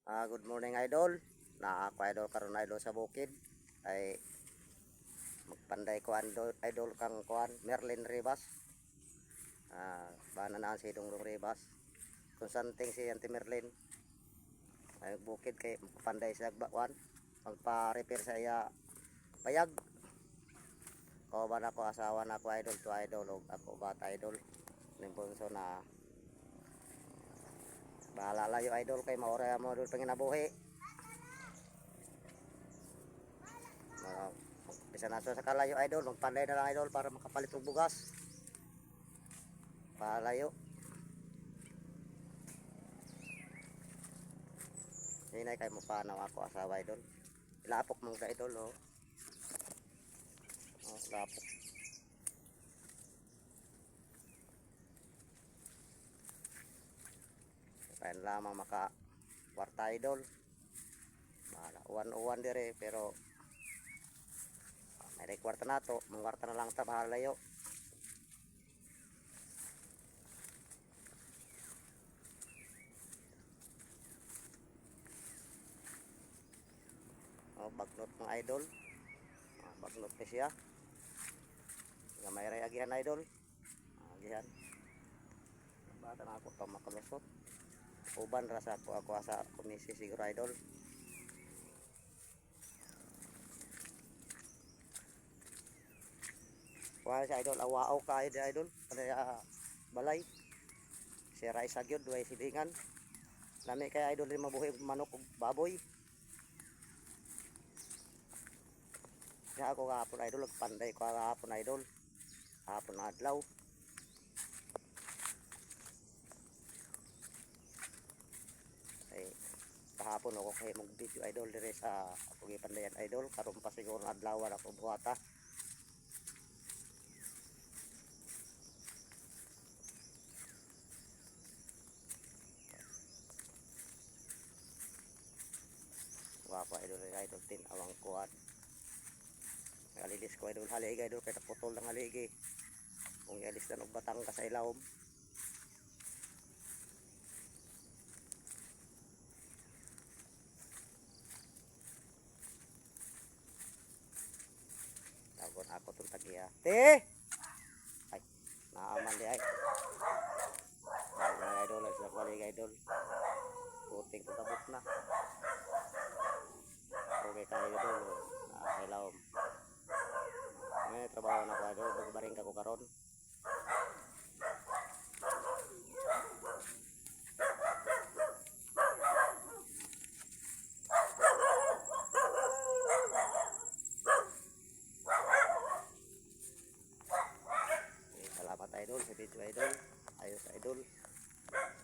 Good morning idol. Na ako idol karon idol sa bukid. Ay magpanday ko idol kang kuan Merlin Ribas. Bana na si Donglong Ribas. Kung santing si Auntie Merlin. Ay bukid kay magpanday sa kuan. Magpa-repair sa iya payag. O ba na ko asawa na ko idol to idol og ako bata idol. Nimbunso na bahala layo idol kay maoray mo idol panginabuhi. Bisa na sa kalayo idol, magpanday na lang idol para makapalit og bugas. Palayo. Hinay kay mo panaw ako asawa idol. Ilapok man ka idol oh. Oh, lapok. Kain lamang maka kwarta idol. Mala uwan-uwan dire pero may kwarta na to, mangwarta na lang ta bahalayo. Oh, bagnot ng idol. Bagnot ni siya. Gamay ray agihan idol. Agihan. Bata na ako pa makalusot. Uban ra sa ako asa komisi siguro idol. Wala si idol awao ka idol. Kaya balay. Si Raisa gyud way silingan. Lami kay idol rin mabuhi manok ug baboy. Kaya ako kahapon idol, nagpanday ko kahapon idol. Kahapon adlaw. Ay, kahapon ako kay mag video idol dire sa ako gipandayan idol. Karon pa siguro adlaw ako buhata. Wapa idol idol tin awang kuat. Alilis ko idol haligi idol kay naputol ng haligi. Kung ialis na og batang ka sa ilawom. Tagon ako tong tagiya. Te! Ay, naaman di ay. Ay idol sa haligi idol. Puting ko tabok na. Okay tayo idol. Ilawom. May trabaho na ko idol, bagbaring ka ko karon. Salamat idol sa video idol. Ayos idol.